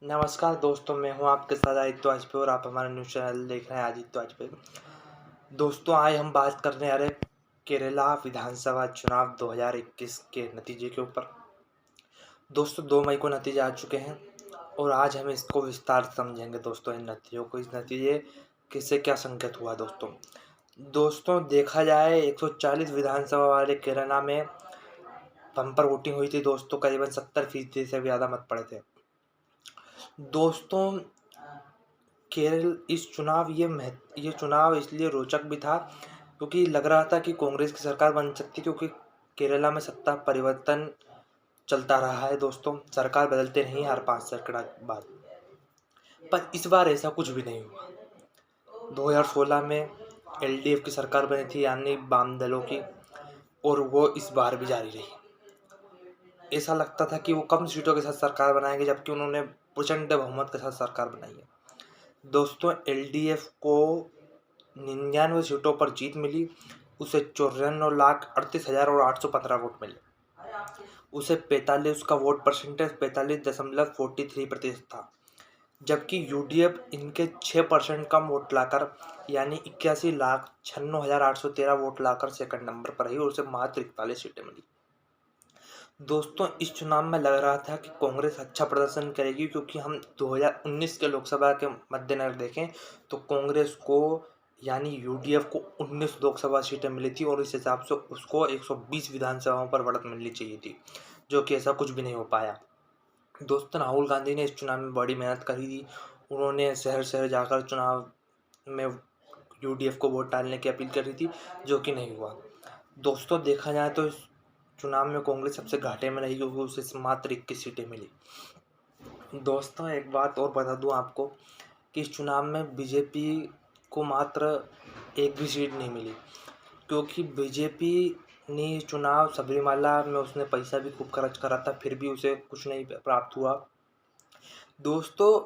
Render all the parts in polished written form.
नमस्कार दोस्तों, मैं हूं आपके साथ आदित्य वाजपेयी और आप हमारा न्यूज़ चैनल देख रहे हैं आदित्य वाजपेयी। दोस्तों, आज हम बात करने आ रहे केरला विधानसभा चुनाव 2021 के नतीजे के ऊपर। दोस्तों, 2 मई को नतीजे आ चुके हैं और आज हम इसको विस्तार से समझेंगे दोस्तों, इन नतीजों को। इस नतीजे किससे क्या संकेत हुआ दोस्तों, देखा जाए 140 विधानसभा वाले केरला में बम्पर वोटिंग हुई थी दोस्तों। करीबन 70% से ज़्यादा मत पड़े थे दोस्तों। केरल ये चुनाव इसलिए रोचक भी था क्योंकि लग रहा था कि कांग्रेस की सरकार बन सकती, क्योंकि केरला में सत्ता परिवर्तन चलता रहा है दोस्तों। सरकार बदलते नहीं हर 5 साल के बाद, पर इस बार ऐसा कुछ भी नहीं हुआ। 2016 में एलडीएफ की सरकार बनी थी, यानी वाम दलों की, और वो इस बार भी जारी रही। ऐसा लगता था कि वो कम सीटों के साथ सरकार बनाएंगे, जबकि उन्होंने प्रचंड बहुमत के साथ सरकार बनाई है दोस्तों। एलडीएफ को 99 सीटों पर जीत मिली। उसे 94,38,815 वोट मिले। उसे 45 का वोट परसेंटेज 45.43% था, जबकि यूडीएफ इनके 6% कम वोट लाकर, यानी 81,96,813 वोट लाकर सेकंड नंबर पर रही और उसे मात्र 41 सीटें मिली दोस्तों। इस चुनाव में लग रहा था कि कांग्रेस अच्छा प्रदर्शन करेगी, क्योंकि हम 2019 के लोकसभा के मद्देनजर देखें तो कांग्रेस को, यानी यूडीएफ को 19 लोकसभा सीटें मिली थी और इस हिसाब से उसको 120 विधानसभाओं पर बढ़त मिलनी चाहिए थी, जो कि ऐसा कुछ भी नहीं हो पाया दोस्तों। राहुल गांधी ने इस चुनाव में बड़ी मेहनत करी थी। उन्होंने शहर शहर जाकर चुनाव में यूडीएफ को वोट डालने की अपील करी थी, जो कि नहीं हुआ दोस्तों। देखा जाए तो इस चुनाव में कांग्रेस सबसे घाटे में रही, क्योंकि उसे मात्र 21 सीटें मिली दोस्तों। एक बात और बता दूं आपको कि इस चुनाव में बीजेपी को मात्र एक भी सीट नहीं मिली, क्योंकि बीजेपी ने चुनाव सबरीमाला में उसने पैसा भी खूब खर्च करा था, फिर भी उसे कुछ नहीं प्राप्त हुआ दोस्तों।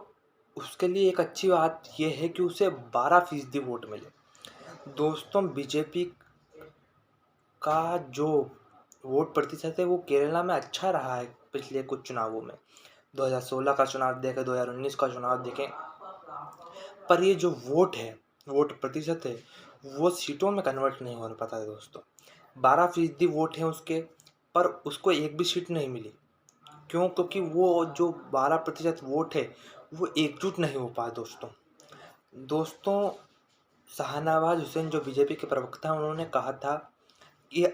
उसके लिए एक अच्छी बात यह है कि उसे 12% वोट मिले दोस्तों। बीजेपी का जो वोट प्रतिशत है वो केरला में अच्छा रहा है पिछले कुछ चुनावों में। 2016 का चुनाव देखें, 2019 का चुनाव देखें, पर ये जो वोट प्रतिशत है, वो सीटों में कन्वर्ट नहीं हो पाता है दोस्तों। 12% वोट है उसके, पर उसको एक भी सीट नहीं मिली। क्यों? क्योंकि वो जो 12% वोट है वो एकजुट नहीं हो पाया दोस्तों। शाहनवाज हुसैन जो बीजेपी के प्रवक्ता हैं, उन्होंने कहा था कि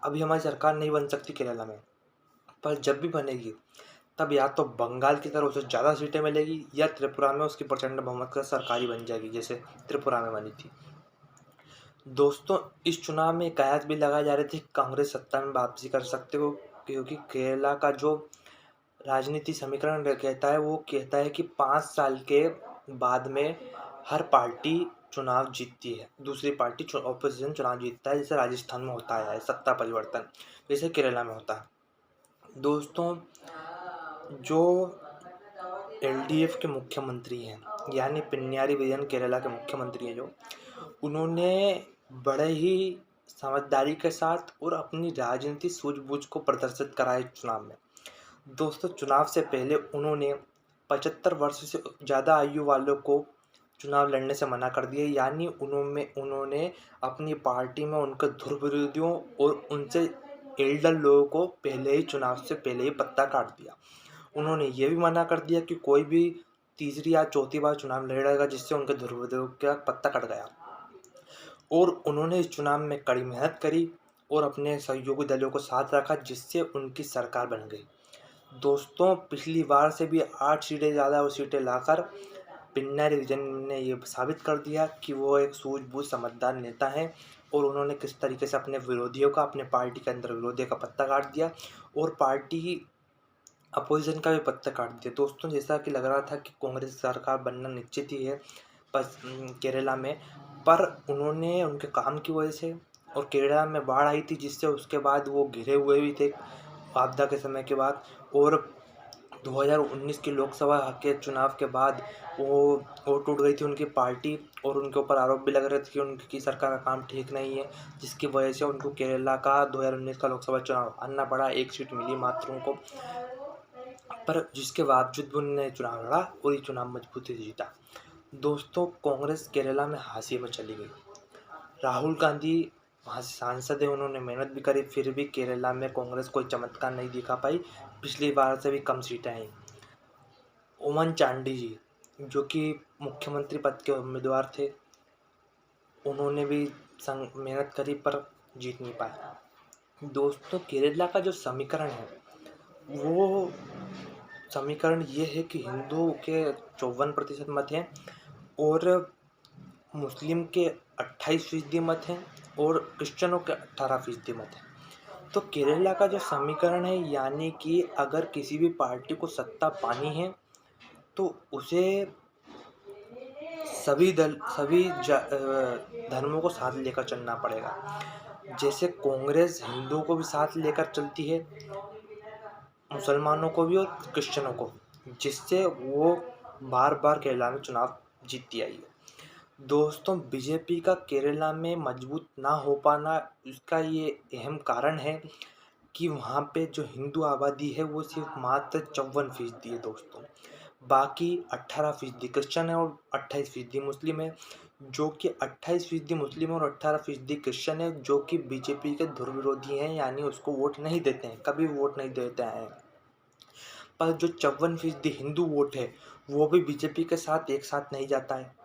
अभी हमारी सरकार नहीं बन सकती केरला में, पर जब भी बनेगी तब या तो बंगाल की तरह उसे ज़्यादा सीटें मिलेगी, या त्रिपुरा में उसकी प्रचंड बहुमत का सरकार ही बन जाएगी, जैसे त्रिपुरा में बनी थी दोस्तों। इस चुनाव में कयास भी लगाई जा रही थी कि कांग्रेस सत्ता में वापसी कर सकते हो, क्योंकि केरला का जो राजनीति समीकरण कहता है, वो कहता है कि 5 साल के बाद में हर पार्टी चुनाव जीतती है, दूसरी पार्टी ऑपोजिशन चुनाव जीतता है, जैसे राजस्थान में होता है सत्ता परिवर्तन, जैसे केरला में होता है दोस्तों। जो एलडीएफ के मुख्यमंत्री हैं, यानी पिन्यारी विजयन केरला के मुख्यमंत्री हैं, जो उन्होंने बड़े ही समझदारी के साथ और अपनी राजनीतिक सूझबूझ को प्रदर्शित करा है चुनाव में दोस्तों। चुनाव से पहले उन्होंने 75 वर्ष से ज़्यादा आयु वालों को चुनाव लड़ने से मना कर दिया, यानी उन्होंने अपनी पार्टी में उनके ध्रुव विरोधियों और उनसे एल्डर लोगों को पहले ही चुनाव से पहले ही पत्ता काट दिया। उन्होंने ये भी मना कर दिया कि कोई भी तीसरी या चौथी बार चुनाव लड़ेगा जिससे उनके ध्रुव विरोधियों का पत्ता कट गया। और उन्होंने इस चुनाव में कड़ी मेहनत करी और अपने सहयोगी दलों को साथ रखा, जिससे उनकी सरकार बन गई दोस्तों। पिछली बार से भी 8 सीटें ज़्यादा और सीटें लाकर पिन्नारी विजयन ने ये साबित कर दिया कि वो एक सूझबूझ समझदार नेता हैं, और उन्होंने किस तरीके से अपने विरोधियों का, अपने पार्टी के अंदर विरोधियों का पत्ता काट दिया और पार्टी अपोजिशन का भी पत्ता काट दिया दोस्तों। जैसा कि लग रहा था कि कांग्रेस सरकार बनना निश्चित ही है केरला में, पर उन्होंने उनके काम की वजह से, और केरला में बाढ़ आई थी जिससे उसके बाद वो घिरे हुए भी थे आपदा के समय के बाद, और 2019 की लोकसभा के चुनाव के बाद वो टूट गई थी उनकी पार्टी, और उनके ऊपर आरोप भी लग रहे थे कि उनकी सरकार का काम ठीक नहीं है, जिसकी वजह से उनको केरला का 2019 का लोकसभा चुनाव हारना पड़ा। 1 सीट मिली मात्र उनको पर जिसके बावजूद भी उन्होंने चुनाव लड़ा और ये चुनाव मजबूती से जीता। दोस्तों, कांग्रेस केरला में हाशिए पर चली गई। राहुल गांधी वहाँ से सांसद है, उन्होंने मेहनत भी करी, फिर भी केरला में कांग्रेस कोई चमत्कार नहीं दिखा पाई। पिछली बार से भी कम सीटें आई। ओमन चांडी जी, जो कि मुख्यमंत्री पद के उम्मीदवार थे, उन्होंने भी मेहनत करी पर जीत नहीं पाए। दोस्तों, केरला का जो समीकरण है वो समीकरण ये है कि हिंदुओं के 54% मत हैं और मुस्लिम के 28% मत हैं और क्रिश्चियनों के 18% मत हैं। तो केरला का जो समीकरण है, यानी कि अगर किसी भी पार्टी को सत्ता पानी है तो उसे सभी धर्मों को साथ लेकर चलना पड़ेगा। जैसे कांग्रेस हिंदुओं को भी साथ लेकर चलती है, मुसलमानों को भी और क्रिश्चियनों को, जिससे वो बार बार केरला में चुनाव जीतती आई है। दोस्तों, बीजेपी का केरला में मजबूत ना हो पाना, इसका ये अहम कारण है कि वहाँ पे जो हिंदू आबादी है वो सिर्फ मात्र 54% है दोस्तों। बाकी 18% क्रिश्चियन है और 28% मुस्लिम है, जो कि 28% मुस्लिम और 18% क्रिश्चियन है, जो कि बीजेपी के धुर विरोधी हैं, यानी उसको वोट नहीं देते हैं, कभी वोट नहीं देते हैं। पर जो 54% हिंदू वोट है वो भी बीजेपी के साथ एक साथ नहीं जाता है।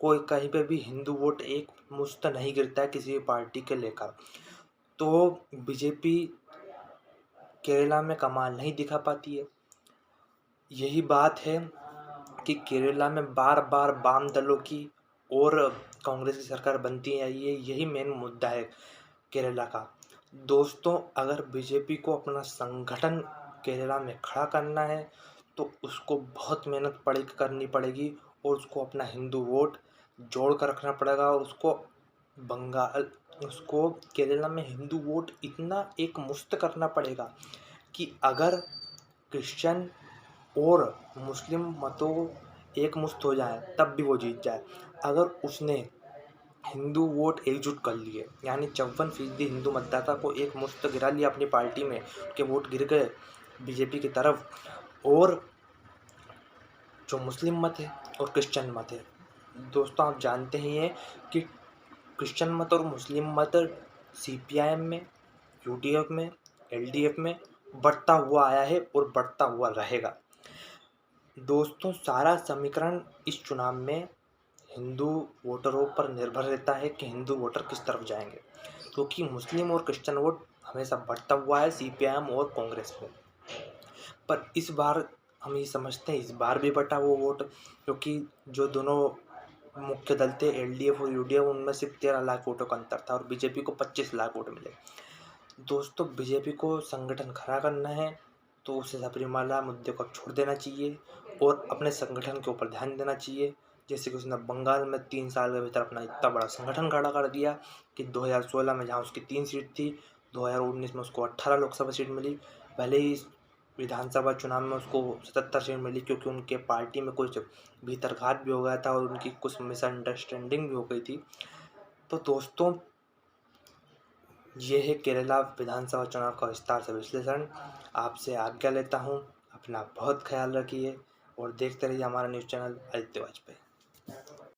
कोई कहीं पे भी हिंदू वोट एक मुश्त नहीं गिरता है किसी भी पार्टी के लेकर। तो बीजेपी केरला में कमाल नहीं दिखा पाती है। यही बात है कि केरला में बार बार वाम दलों की और कांग्रेस की सरकार बनती आई है, यही मेन मुद्दा है केरला का। दोस्तों, अगर बीजेपी को अपना संगठन केरला में खड़ा करना है तो उसको बहुत मेहनत करनी पड़ेगी और उसको अपना हिंदू वोट जोड़ कर रखना पड़ेगा और उसको केरला में हिंदू वोट इतना एक मुश्त करना पड़ेगा कि अगर क्रिश्चियन और मुस्लिम मतों एक मुश्त हो जाए तब भी वो जीत जाए। अगर उसने हिंदू वोट एकजुट कर लिए, यानी 54% हिंदू मतदाता को एक मुश्त गिरा लिया अपनी पार्टी में, उनके वोट गिर गए बीजेपी की तरफ, और जो मुस्लिम मत है और क्रिश्चियन मत है, दोस्तों आप जानते ही हैं कि क्रिश्चियन मत और मुस्लिम मत सीपीआईएम में, यूडीएफ में, एलडीएफ में बढ़ता हुआ आया है और बढ़ता हुआ रहेगा। दोस्तों, सारा समीकरण इस चुनाव में हिंदू वोटरों पर निर्भर रहता है कि हिंदू वोटर किस तरफ जाएंगे, क्योंकि मुस्लिम और क्रिश्चियन वोट हमेशा बढ़ता हुआ है सीपीआईएम और कांग्रेस में। पर इस बार हम ये समझते हैं इस बार भी बटा वो वोट, क्योंकि जो दोनों मुख्य दल थे एलडीएफ और यूडीएफ, उनमें सिर्फ 13 लाख वोटों का अंतर था और बीजेपी को 25 लाख वोट मिले। दोस्तों, बीजेपी को संगठन खड़ा करना है तो उसे सबरीमाला मुद्दे को छोड़ देना चाहिए और अपने संगठन के ऊपर ध्यान देना चाहिए। जैसे कि उसने बंगाल में 3 साल के भीतर अपना इतना बड़ा संगठन खड़ा कर दिया कि 2016 में जहाँ उसकी 3 सीट थी, 2019 में उसको 18 लोकसभा सीट मिली। भले ही विधानसभा चुनाव में उसको 77 सीट मिली, क्योंकि उनके पार्टी में कुछ भीतरघात भी हो गया था और उनकी कुछ मिसअंडरस्टैंडिंग भी हो गई थी। तो दोस्तों, ये है केरला विधानसभा चुनाव का विस्तार से विश्लेषण। आपसे आज्ञा लेता हूँ। अपना बहुत ख्याल रखिए और देखते रहिए हमारा न्यूज़ चैनल आदित्य वाजपेयी।